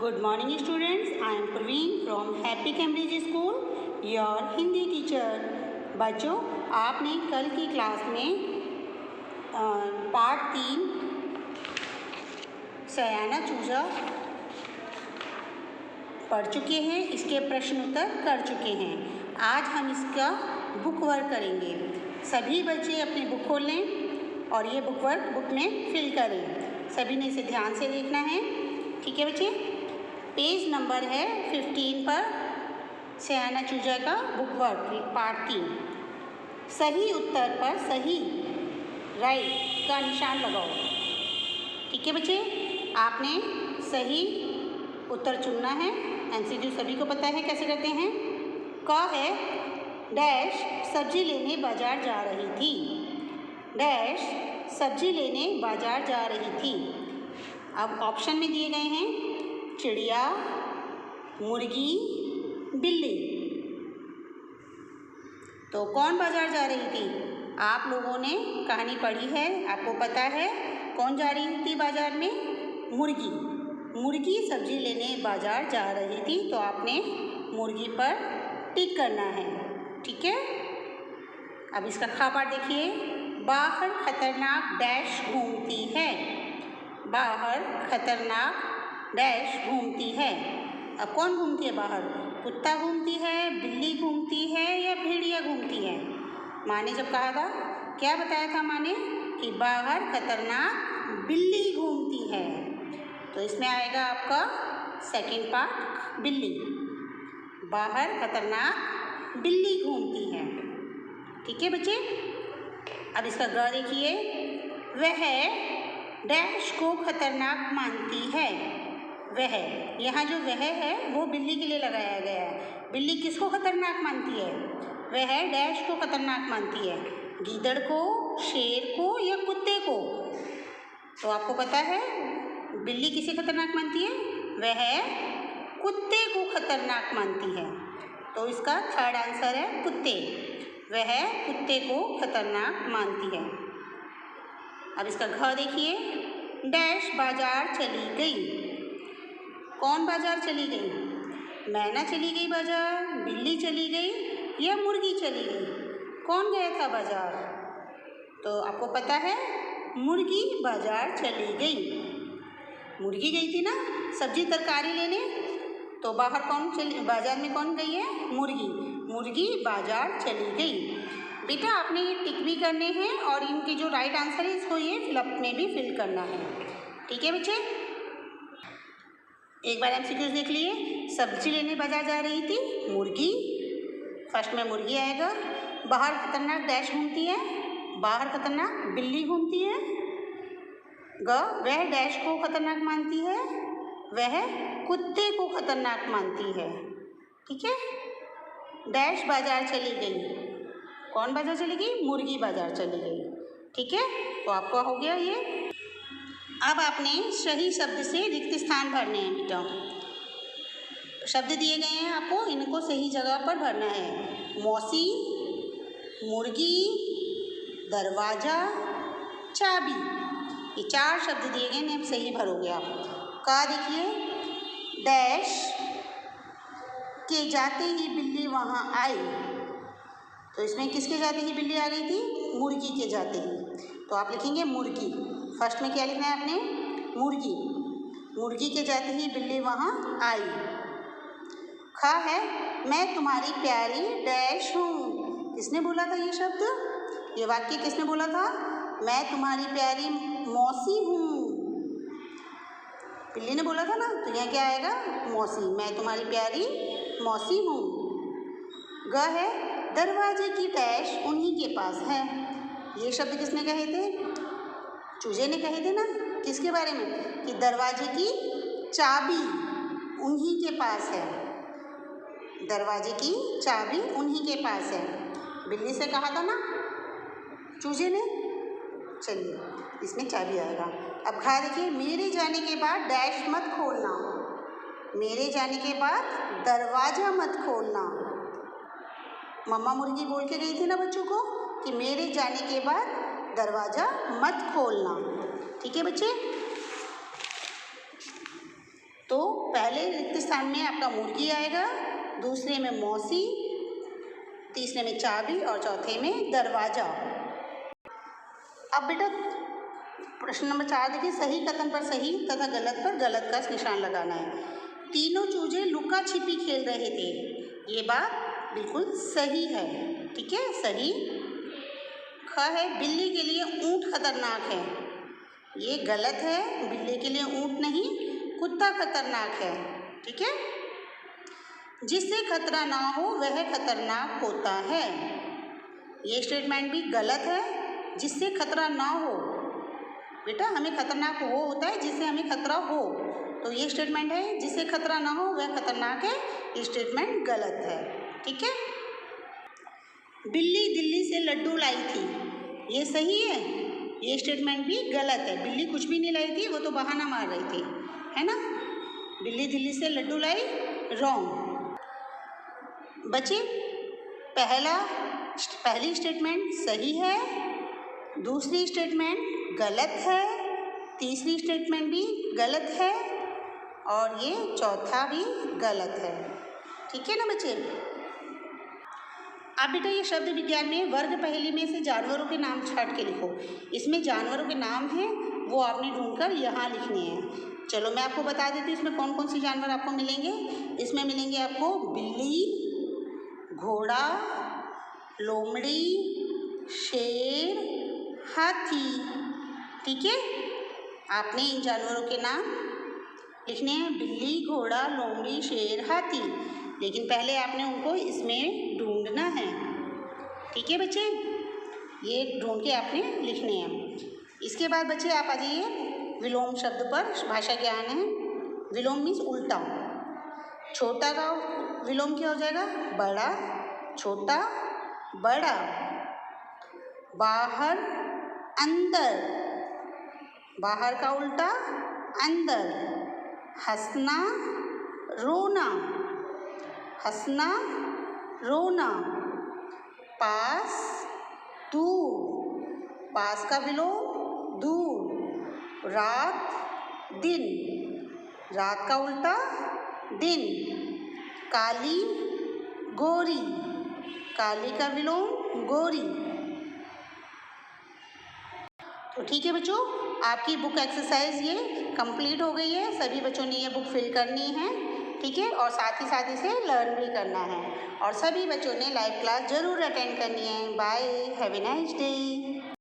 Good morning students, I am Praveen from Happy Cambridge School, your Hindi teacher. बच्चों, आपने कल की क्लास में पार्ट 3 सयाना चूजा पढ़ चुके हैं, इसके प्रश्न उत्तर कर चुके हैं। आज हम इसका बुक वर्क करेंगे। सभी बच्चे अपनी बुक खोल लें और ये बुक वर्क बुक में फिल करें। सभी ने इसे ध्यान से देखना है, ठीक है बच्चे। पेज नंबर है 15 पर सयाना चूजा का बुक वर्क पार्ट 3। सही उत्तर पर सही राइट का निशान लगाओ, ठीक है बच्चे। आपने सही उत्तर चुनना है। एमसीक्यू सभी को पता है कैसे करते हैं। क है डैश सब्जी लेने बाजार जा रही थी। डैश सब्जी लेने बाजार जा रही थी। अब ऑप्शन में दिए गए हैं चिड़िया, मुर्गी, बिल्ली। तो कौन बाजार जा रही थी? आप लोगों ने कहानी पढ़ी है, आपको पता है कौन जा रही थी बाजार में? मुर्गी। मुर्गी सब्जी लेने बाजार जा रही थी, तो आपने मुर्गी पर टिक करना है, ठीक है। अब इसका खा पाठ देखिए। बाहर खतरनाक डैश घूमती है। बाहर खतरनाक डैश घूमती है। अब कौन घूमती है बाहर? कुत्ता घूमती है, बिल्ली घूमती है या भेड़िया घूमती है? माँ ने जब कहा था, क्या बताया था माँ ने? कि बाहर खतरनाक बिल्ली घूमती है। तो इसमें आएगा आपका सेकंड पार्ट बिल्ली। बाहर खतरनाक बिल्ली घूमती है, ठीक है बच्चे। अब इसका ग देखिए। वह डैश को खतरनाक मानती है। वह, यहाँ जो वह है वो बिल्ली के लिए लगाया गया है। बिल्ली किसको खतरनाक मानती है? वह डैश को खतरनाक मानती है। गीदड़ को, शेर को या कुत्ते को? तो आपको पता है बिल्ली किसे खतरनाक मानती है? वह कुत्ते को खतरनाक मानती है। तो इसका थर्ड आंसर है कुत्ते। वह कुत्ते को खतरनाक मानती है। अब इसका घ देखिए। डैश बाजार चली गई। कौन बाजार चली गई? मैना चली गई बाजार, बिल्ली चली गई या मुर्गी चली गई? कौन गया था बाजार? तो आपको पता है मुर्गी बाजार चली गई। मुर्गी गई थी ना सब्जी तरकारी लेने, तो बाहर कौन चली, बाजार में कौन गई है? मुर्गी। मुर्गी बाजार चली गई। बेटा आपने ये टिक भी करने हैं और इनके जो राइट आंसर है इसको ये फिलअप में भी फिल करना है, ठीक है बच्चे। एक बार एमसीक्यूज देख लिए। सब्जी लेने बाजार जा रही थी मुर्गी, फर्स्ट में मुर्गी आएगा। बाहर खतरनाक डैश घूमती है। बाहर खतरनाक बिल्ली घूमती है। वह डैश को खतरनाक मानती है। वह कुत्ते को खतरनाक मानती है, ठीक है। डैश बाजार चली गई। कौन बाजार चली गई? मुर्गी बाजार चली गई, ठीक है। तो आपका हो गया ये। अब आपने सही शब्द से रिक्त स्थान भरने हैं बेटा। शब्द दिए गए हैं आपको, इनको सही जगह पर भरना है। मौसी, मुर्गी, दरवाजा, चाबी, ये 4 शब्द दिए गए हैं, सही भरोगे आप। का देखिए। डैश के जाते ही बिल्ली वहाँ आई। तो इसमें किसके जाते ही बिल्ली आ गई थी? मुर्गी के जाते ही। तो आप लिखेंगे मुर्गी। फर्स्ट में क्या लिखना है आपने? मुर्गी। मुर्गी के जाते ही बिल्ली वहाँ आई। खा है मैं तुम्हारी प्यारी डैश हूँ। किसने बोला था ये शब्द? ये वाक्य किसने बोला था? मैं तुम्हारी प्यारी मौसी हूँ। बिल्ली ने बोला था ना, तो यहाँ क्या आएगा? मौसी। मैं तुम्हारी प्यारी मौसी हूँ। ग है दरवाजे की डैश उन्हीं के पास है। ये शब्द किसने कहे थे? चूजे ने कहे थे ना। किसके बारे में? कि दरवाजे की चाबी उन्हीं के पास है। दरवाजे की चाबी उन्हीं के पास है। बिल्ली से कहा था ना चूजे ने। चलिए इसमें चाबी आएगा। अब खा देखिए। मेरे जाने के बाद डैश मत खोलना। मेरे जाने के बाद दरवाजा मत खोलना। मम्मा मुर्गी बोल के गई थी ना बच्चों को कि मेरे जाने के बाद दरवाजा मत खोलना, ठीक है बच्चे। तो पहले रिक्त स्थान में आपका मुर्गी आएगा, दूसरे में मौसी, तीसरे में चाबी और चौथे में दरवाजा। अब बेटा प्रश्न नंबर 4 देखिए, सही कथन पर सही तथा गलत पर गलत का निशान लगाना है। तीनों चूजे लुका छिपी खेल रहे थे, ये बात बिल्कुल सही है, ठीक है, सही। ख है, बिल्ली के लिए ऊँट खतरनाक है, ये गलत है, बिल्ली के लिए ऊँट नहीं कुत्ता खतरनाक है, ठीक है। जिससे खतरा ना हो वह खतरनाक होता है, ये स्टेटमेंट भी गलत है। जिससे खतरा ना हो, बेटा हमें खतरनाक वो होता है जिससे हमें खतरा हो, तो ये स्टेटमेंट है जिससे खतरा ना हो वह खतरनाक है, ये स्टेटमेंट गलत है, ठीक है। बिल्ली दिल्ली से लड्डू लाई थी, ये सही है, ये स्टेटमेंट भी गलत है। बिल्ली कुछ भी नहीं लाई थी, वो तो बहाना मार रही थी, है ना। बिल्ली दिल्ली से लड्डू लाई, रॉन्ग। बच्चे पहली स्टेटमेंट सही है, दूसरी स्टेटमेंट गलत है, तीसरी स्टेटमेंट भी गलत है और ये चौथा भी गलत है, ठीक है ना बच्चे। अब बेटा ये शब्द विज्ञान में वर्ग पहेली में से जानवरों के नाम छाट के लिखो। इसमें जानवरों के नाम हैं वो आपने ढूंढकर यहाँ लिखने हैं। चलो मैं आपको बता देती हूँ इसमें कौन कौन सी जानवर आपको मिलेंगे। इसमें मिलेंगे आपको बिल्ली, घोड़ा, लोमड़ी, शेर, हाथी, ठीक है। आपने इन जानवरों के नाम लिखने हैं, बिल्ली, घोड़ा, लोमड़ी, शेर, हाथी, लेकिन पहले आपने उनको इसमें ढूंढना है, ठीक है बच्चे, ये ढूंढ के आपने लिखने हैं। इसके बाद बच्चे आप आ जाइए विलोम शब्द पर, भाषा ज्ञान है। विलोम मीन्स उल्टा। छोटा का विलोम क्या हो जाएगा, बड़ा, छोटा, बड़ा। बाहर, अंदर, बाहर का उल्टा अंदर। हंसना, रोना, हंसना, रोना। पास, दूर, पास का विलोम दूर। रात, दिन, रात का उल्टा दिन। काली, गोरी, काली का विलोम गोरी। तो ठीक है बच्चों, आपकी बुक एक्सरसाइज ये कंप्लीट हो गई है। सभी बच्चों ने ये बुक फिल करनी है, ठीक है, और साथ ही इसे लर्न भी करना है। और सभी बच्चों ने लाइव क्लास ज़रूर अटेंड करनी है। Bye, have a nice day.